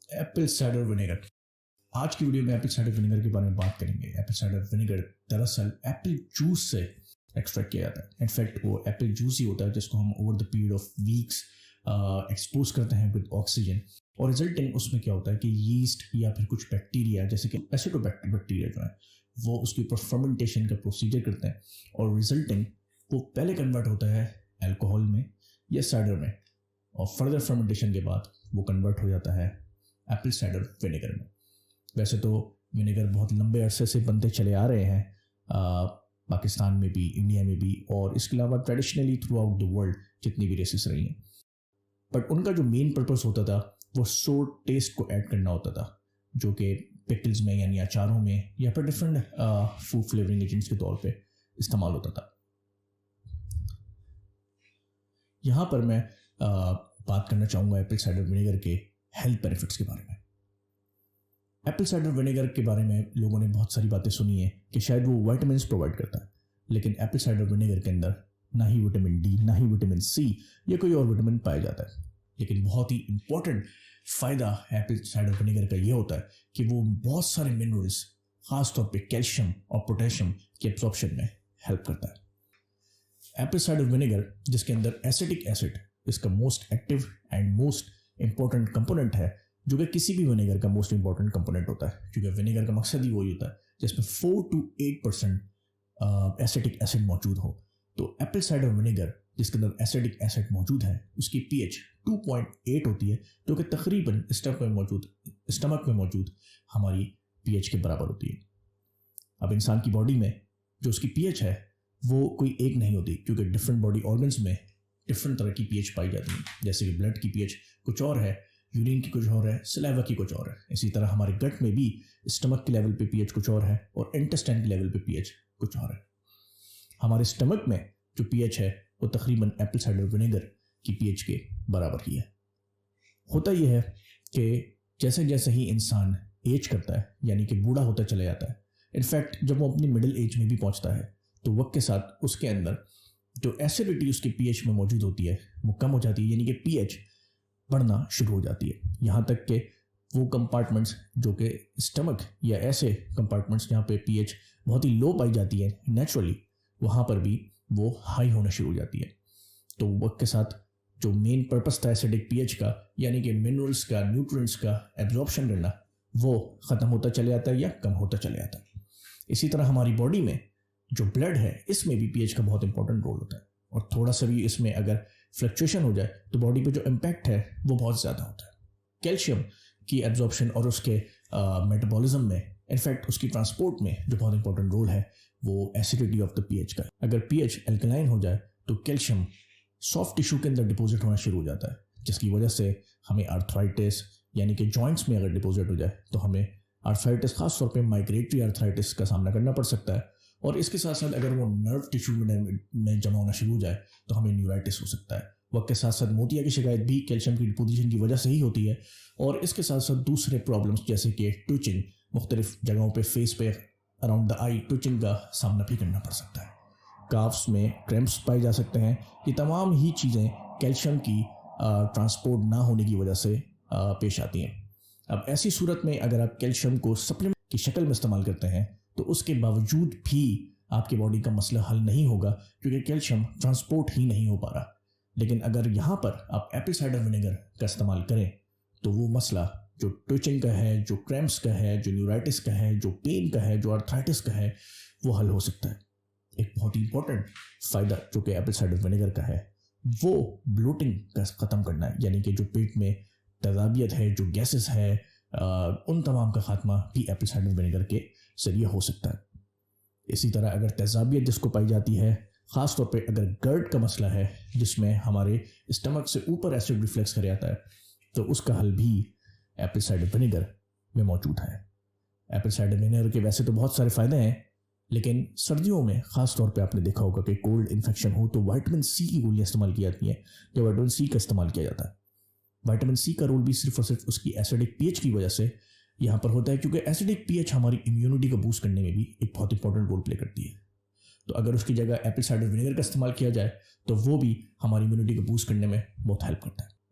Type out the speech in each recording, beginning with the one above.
Apple cider vinegar. आज की video में एप्पल साइडर विनेगर के बारे में बात करेंगे। एप्पल साइडर विनेगर दरअसल एप्पल जूस से एक्सट्रैक्ट किया जाता है। इनफैक्ट वो एप्पल जूस ही होता है जिसको हम over the period of weeks expose करते हैं विद ऑक्सीजन, और रिजल्टिंग उसमें क्या होता है कि यीस्ट या फिर कुछ बैक्टीरिया जैसे कि एसिडोबैक्टीरिया जो है वो उसके ऊपर फर्मेंटेशन का प्रोसीजर करते हैं, और रिजल्टिंग वो पहले कन्वर्ट होता है अल्कोहल में या साइडर में, और फर्दर फर्मेंटेशन के बाद वो कन्वर्ट हो जाता है एप्पल साइडर विनेगर में। वैसे तो विनेगर बहुत लंबे अरसे से बनते चले आ रहे हैं, पाकिस्तान में भी, इंडिया में भी, और इसके अलावा traditionally through out the world जितनी भी रेसेस रही हैं। बट उनका जो मेन पर्पस होता था वो सोर टेस्ट को ऐड करना होता था, जो कि पिकल्स में यानी अचारों में या फिर डिफरेंट फूड फ्लेवरिंग एजेंट्स के तौर पे इस्तेमाल होता था। यहाँ पर मैं बात करना चाहूँगा एप्पल साइडर विनेगर के हेल्थ बेनिफिट्स के बारे में। एप्पल साइडर विनेगर के बारे में लोगों ने बहुत सारी बातें सुनी है कि शायद वो विटामिन्स प्रोवाइड करता है, लेकिन एप्पल साइडर विनेगर के अंदर ना ही विटामिन डी, ना ही विटामिन सी या कोई और विटामिन पाया जाता है। लेकिन बहुत ही इंपॉर्टेंट फ़ायदा एप्पल साइडर विनेगर का ये होता है कि वो बहुत सारे मिनरल्स, ख़ासतौर पे कैल्शियम और पोटेशियम के एब्जॉर्प्शन में हेल्प करता है। एप्पल साइडर विनेगर जिसके अंदर एसिटिक एसिड इसका most active and most important component है, जो कि किसी भी विनेगर का मोस्ट इंपॉर्टेंट कंपोनेंट होता है, क्योंकि विनेगर का मकसद ही वही होता है जिसमें 4 to 8% एसिटिक एसिड मौजूद हो। तो एप्पल साइडर विनेगर जिसके अंदर एसिडिक एसिड मौजूद है उसकी pH 2.8 होती है, जो कि तकरीबन स्टमक में मौजूद हमारी pH के बराबर होती है। अब इंसान की बॉडी में जो उसकी pH है वो कोई एक नहीं होती, क्योंकि डिफरेंट बॉडी ऑर्गन्स में डिफरेंट तरह की pH पाई जाती है। जैसे कि ब्लड की pH कुछ और है, यूरिन की कुछ और है, सलाइवा की कुछ और है। इसी तरह हमारे गट में भी स्टमक के लेवल पे pH कुछ और है और इंटेस्टाइन के लेवल पे pH कुछ और है। हमारे स्टमक में जो pH है वो तकरीबन एप्पल साइडर विनेगर की pH के बराबर ही है। होता यह है कि जैसे जैसे ही इंसान एज करता है, यानी कि बूढ़ा होता चला जाता है, इनफैक्ट जब वो अपनी मिडिल एज में भी पहुंचता है तो वक्त के साथ उसके अंदर जो एसिडिटी उसके pH में मौजूद होती है वो कम हो जाती है, यानी कि pH बढ़ना शुरू हो जाती है। यहाँ तक कि वो कंपार्टमेंट्स जो कि स्टमक या ऐसे कंपार्टमेंट्स जहाँ पे pH बहुत ही लो पाई जाती है नेचुरली, वहाँ पर भी वो हाई होना शुरू हो जाती है। तो वक्त के साथ जो मेन पर्पस था एसिडिक pH का, यानी कि मिनरल्स का, न्यूट्रिएंट्स का एब्जॉर्प्शन करना, वो ख़त्म होता चले जाता है या कम होता चले जाता है। इसी तरह हमारी बॉडी में जो ब्लड है इसमें भी pH का बहुत इंपॉर्टेंट रोल होता है, और थोड़ा सा भी इसमें अगर फ्लक्चुएशन हो जाए तो बॉडी पे जो इम्पैक्ट है वो बहुत ज़्यादा होता है। कैल्शियम की एब्जॉर्प्शन और उसके मेटाबॉलिज्म में, इनफैक्ट उसकी ट्रांसपोर्ट में जो बहुत इंपॉर्टेंट रोल है वो एसिडिटी ऑफ द pH का। अगर pH एल्कलाइन हो जाए तो कैल्शियम सॉफ्ट टिश्यू के अंदर डिपॉजिट होना शुरू हो जाता है, जिसकी वजह से हमें आर्थराइटिस, यानी कि जॉइंट्स में अगर डिपॉजिट हो जाए तो हमें आर्थराइटिस, खासतौर पे माइग्रेटरी आर्थराइटिस का सामना करना पड़ सकता है। और इसके साथ साथ अगर वो नर्व टिश्यू में जमा होना शुरू हो जाए तो हमें न्यूराइटिस हो सकता है। वक्त के साथ साथ मोतिया की शिकायत भी कैल्शियम की डिपोजिशन की वजह से ही होती है, और इसके साथ साथ दूसरे प्रॉब्लम्स जैसे कि ट्विचिंग, मुख्तलिफ जगहों पे फेस पे अराउंड द आई ट्विचिंग का सामना भी करना पड़ सकता है। काफ्स में क्रैम्प्स पाए जा सकते हैं। ये तमाम ही चीज़ें कैल्शियम की ट्रांसपोर्ट ना होने की वजह से पेश आती हैं। अब ऐसी सूरत में अगर आप कैल्शियम को सप्लीमेंट की शक्ल में इस्तेमाल करते हैं तो उसके बावजूद भी आपकी बॉडी का मसला हल नहीं होगा, क्योंकि कैल्शियम ट्रांसपोर्ट ही नहीं हो पा रहा। लेकिन अगर यहाँ पर आप एप्पल साइडर विनेगर का इस्तेमाल करें तो वो मसला जो ट्विचिंग का है, जो क्रैम्प्स का है, जो न्यूराइटिस का है, जो पेन का है, जो आर्थराइटिस का है, वो हल हो सकता है। एक बहुत ही इंपॉर्टेंट फ़ायदा जो कि एप्पल साइडर विनेगर का है वो ब्लोटिंग का ख़त्म करना है, यानी कि जो पेट में तेज़ाबियत है, जो गैसेस है, उन तमाम का खात्मा भी एप्पल साइडर विनेगर के जरिए हो सकता है। इसी तरह अगर तेज़ाबियत जिसको पाई जाती है, ख़ास तौर पे अगर गर्ड का मसला है जिसमें हमारे स्टमक से ऊपर एसिड रिफ्लेक्स कर जाता है, तो उसका हल भी एप्पल साइडर विनेगर में मौजूद है। एप्पल साइडर विनेगर के वैसे तो बहुत सारे फ़ायदे हैं, लेकिन सर्दियों में ख़ास तौर पे आपने देखा होगा कि कोल्ड इन्फेक्शन हो तो विटामिन सी की गोलियाँ इस्तेमाल की जाती हैं, या विटामिन सी का इस्तेमाल किया जाता है। विटामिन सी का रोल भी सिर्फ और सिर्फ उसकी एसिडिक pH की वजह से यहाँ पर होता है, क्योंकि एसिडिक pH हमारी इम्यूनिटी को बूस्ट करने में भी एक बहुत इंपॉर्टेंट रोल प्ले करती है। तो अगर उसकी जगह एप्पल साइडर विनेगर का इस्तेमाल किया जाए तो वो भी हमारी इम्यूनिटी को बूस्ट करने में बहुत हेल्प करता है।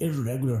irregular